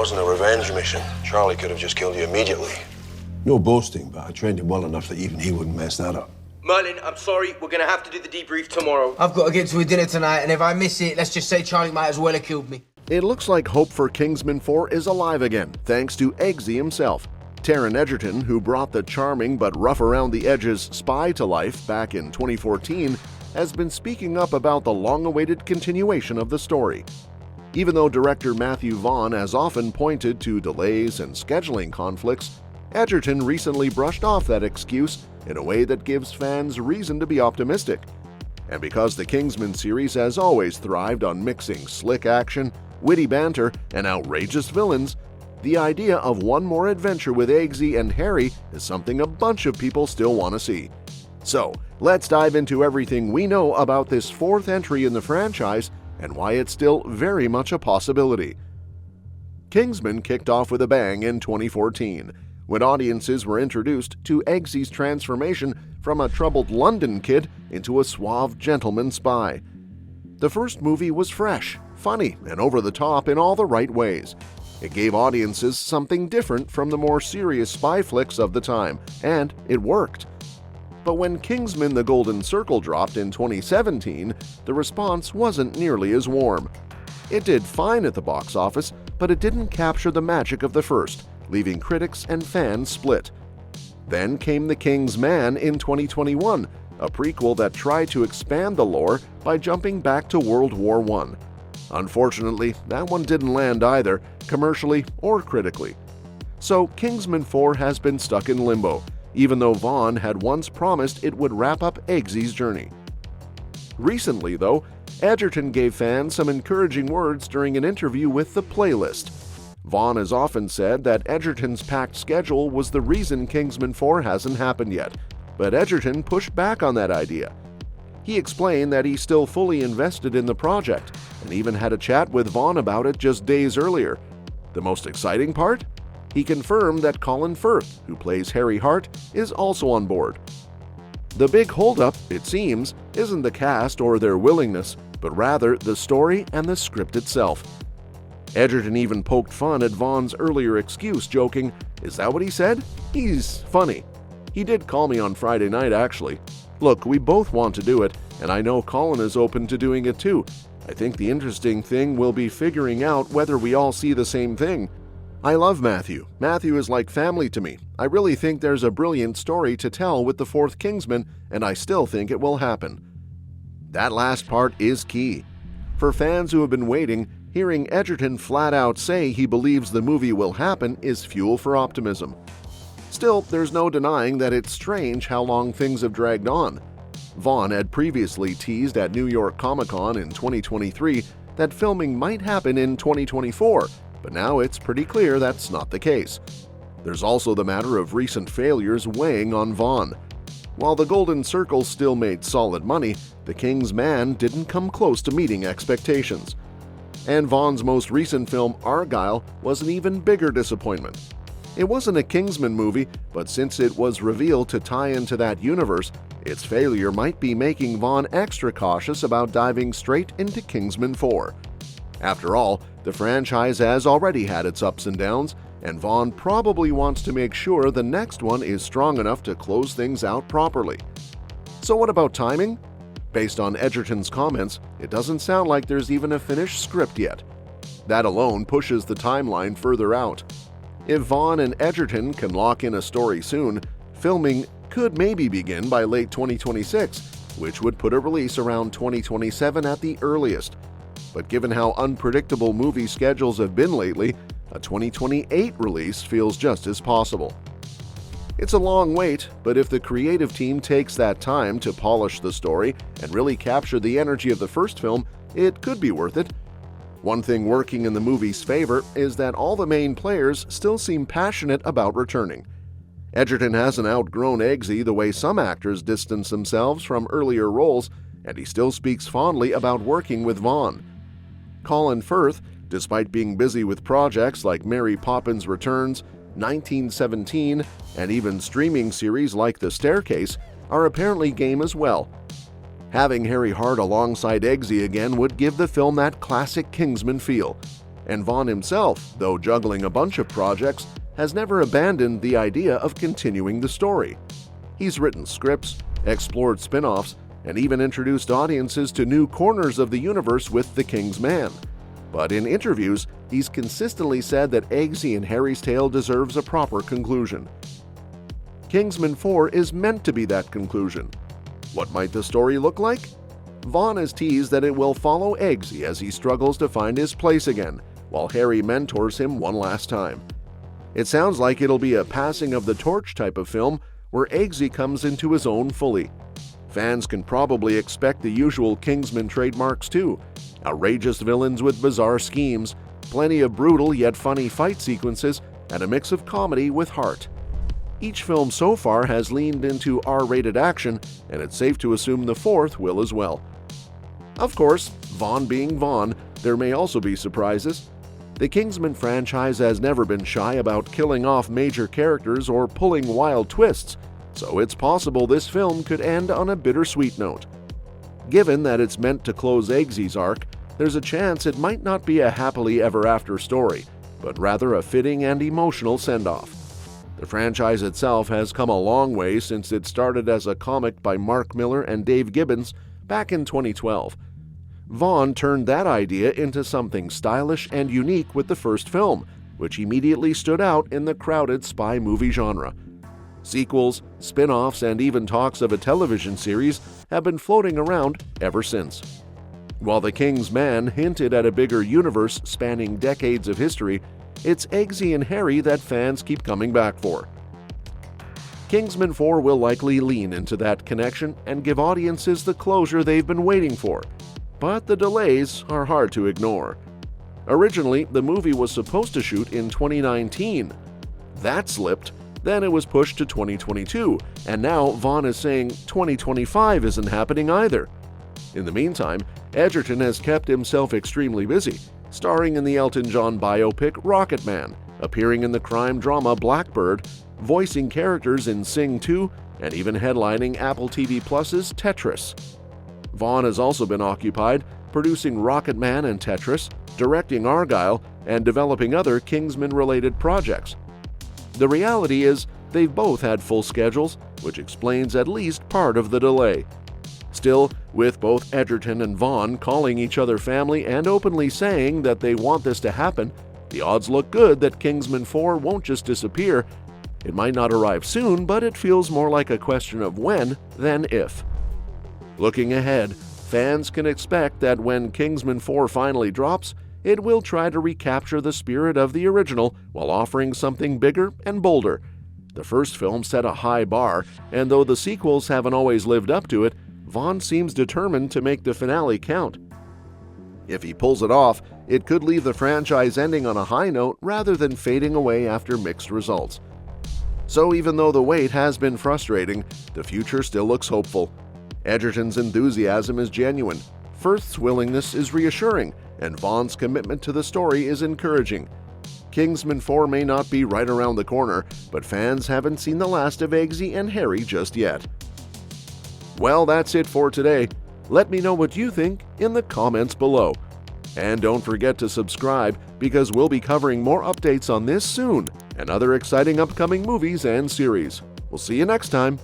wasn't a revenge mission. Charlie could have just killed you immediately. No boasting, but I trained him well enough that even he wouldn't mess that up. Merlin, I'm sorry, we're gonna have to do the debrief tomorrow. I've got to get to a dinner tonight, and if I miss it, let's just say Charlie might as well have killed me. It looks like hope for Kingsman 4 is alive again, thanks to Eggsy himself. Taron Egerton, who brought the charming but rough-around-the-edges spy to life back in 2014, has been speaking up about the long-awaited continuation of the story. Even though director Matthew Vaughn has often pointed to delays and scheduling conflicts, Egerton recently brushed off that excuse in a way that gives fans reason to be optimistic. And because the Kingsman series has always thrived on mixing slick action, witty banter, and outrageous villains, the idea of one more adventure with Eggsy and Harry is something a bunch of people still want to see. So, let's dive into everything we know about this fourth entry in the franchise and why it's still very much a possibility. Kingsman kicked off with a bang in 2014, when audiences were introduced to Eggsy's transformation from a troubled London kid into a suave gentleman spy. The first movie was fresh, funny, and over the top in all the right ways. It gave audiences something different from the more serious spy flicks of the time, and it worked. But when Kingsman: The Golden Circle dropped in 2017, the response wasn't nearly as warm. It did fine at the box office, but it didn't capture the magic of the first, leaving critics and fans split. Then came The King's Man in 2021, a prequel that tried to expand the lore by jumping back to World War I. Unfortunately, that one didn't land either, commercially or critically. So Kingsman 4 has been stuck in limbo, even though Vaughn had once promised it would wrap up Eggsy's journey. Recently, though, Egerton gave fans some encouraging words during an interview with The Playlist. Vaughn has often said that Egerton's packed schedule was the reason Kingsman 4 hasn't happened yet, but Egerton pushed back on that idea. He explained that he's still fully invested in the project, and even had a chat with Vaughn about it just days earlier. The most exciting part? He confirmed that Colin Firth, who plays Harry Hart, is also on board. The big holdup, it seems, isn't the cast or their willingness, but rather the story and the script itself. Egerton even poked fun at Vaughn's earlier excuse, joking, "Is that what he said? He's funny. He did call me on Friday night, actually. Look, we both want to do it, and I know Colin is open to doing it too. I think the interesting thing will be figuring out whether we all see the same thing. I love Matthew. Matthew is like family to me. I really think there's a brilliant story to tell with the fourth Kingsman, and I still think it will happen." That last part is key. For fans who have been waiting, hearing Egerton flat out say he believes the movie will happen is fuel for optimism. Still, there's no denying that it's strange how long things have dragged on. Vaughn had previously teased at New York Comic-Con in 2023 that filming might happen in 2024, but now it's pretty clear that's not the case. There's also the matter of recent failures weighing on Vaughn. While The Golden Circle still made solid money, The King's Man didn't come close to meeting expectations. And Vaughn's most recent film, Argylle, was an even bigger disappointment. It wasn't a Kingsman movie, but since it was revealed to tie into that universe, its failure might be making Vaughn extra cautious about diving straight into Kingsman 4. After all, the franchise has already had its ups and downs, and Vaughn probably wants to make sure the next one is strong enough to close things out properly. So what about timing? Based on Egerton's comments, it doesn't sound like there's even a finished script yet. That alone pushes the timeline further out. If Vaughn and Egerton can lock in a story soon, filming could maybe begin by late 2026, which would put a release around 2027 at the earliest. But given how unpredictable movie schedules have been lately, a 2028 release feels just as possible. It's a long wait, but if the creative team takes that time to polish the story and really capture the energy of the first film, it could be worth it. One thing working in the movie's favor is that all the main players still seem passionate about returning. Egerton hasn't outgrown Eggsy the way some actors distance themselves from earlier roles, and he still speaks fondly about working with Vaughn. Colin Firth, despite being busy with projects like Mary Poppins Returns, 1917, and even streaming series like The Staircase, are apparently game as well. Having Harry Hart alongside Eggsy again would give the film that classic Kingsman feel. and Vaughn himself, though juggling a bunch of projects, has never abandoned the idea of continuing the story. He's written scripts, explored spin-offs, and even introduced audiences to new corners of the universe with The Kingsman. But in interviews, he's consistently said that Eggsy and Harry's tale deserves a proper conclusion. Kingsman 4 is meant to be that conclusion. What might the story look like? Vaughn has teased that it will follow Eggsy as he struggles to find his place again, while Harry mentors him one last time. It sounds like it'll be a passing of the torch type of film where Eggsy comes into his own fully. Fans can probably expect the usual Kingsman trademarks too: outrageous villains with bizarre schemes, plenty of brutal yet funny fight sequences, and a mix of comedy with heart. Each film so far has leaned into R-rated action, and it's safe to assume the fourth will as well. Of course, Vaughn being Vaughn, there may also be surprises. The Kingsman franchise has never been shy about killing off major characters or pulling wild twists, so it's possible this film could end on a bittersweet note. Given that it's meant to close Eggsy's arc, there's a chance it might not be a happily ever after story, but rather a fitting and emotional send-off. The franchise itself has come a long way since it started as a comic by Mark Millar and Dave Gibbons back in 2012. Vaughn turned that idea into something stylish and unique with the first film, which immediately stood out in the crowded spy movie genre. Sequels, spin-offs, and even talks of a television series have been floating around ever since. While The Kingsman hinted at a bigger universe spanning decades of history, it's Eggsy and Harry that fans keep coming back for. Kingsman 4 will likely lean into that connection and give audiences the closure they've been waiting for, but the delays are hard to ignore. Originally, the movie was supposed to shoot in 2019. That slipped, then it was pushed to 2022, and now Vaughn is saying 2025 isn't happening either. In the meantime, Egerton has kept himself extremely busy, starring in the Elton John biopic Rocketman, appearing in the crime drama Blackbird, voicing characters in Sing 2, and even headlining Apple TV Plus's Tetris. Vaughn has also been occupied producing Rocketman and Tetris, directing Argylle, and developing other Kingsman-related projects. The reality is, they've both had full schedules, which explains at least part of the delay. Still, with both Egerton and Vaughn calling each other family and openly saying that they want this to happen, the odds look good that Kingsman 4 won't just disappear. It might not arrive soon, but it feels more like a question of when than if. Looking ahead, fans can expect that when Kingsman 4 finally drops, it will try to recapture the spirit of the original while offering something bigger and bolder. The first film set a high bar, and though the sequels haven't always lived up to it, Vaughn seems determined to make the finale count. If he pulls it off, it could leave the franchise ending on a high note rather than fading away after mixed results. So even though the wait has been frustrating, the future still looks hopeful. Egerton's enthusiasm is genuine, Firth's willingness is reassuring, and Vaughn's commitment to the story is encouraging. Kingsman 4 may not be right around the corner, but fans haven't seen the last of Eggsy and Harry just yet. Well, that's it for today. Let me know what you think in the comments below. And don't forget to subscribe, because we'll be covering more updates on this soon and other exciting upcoming movies and series. We'll see you next time.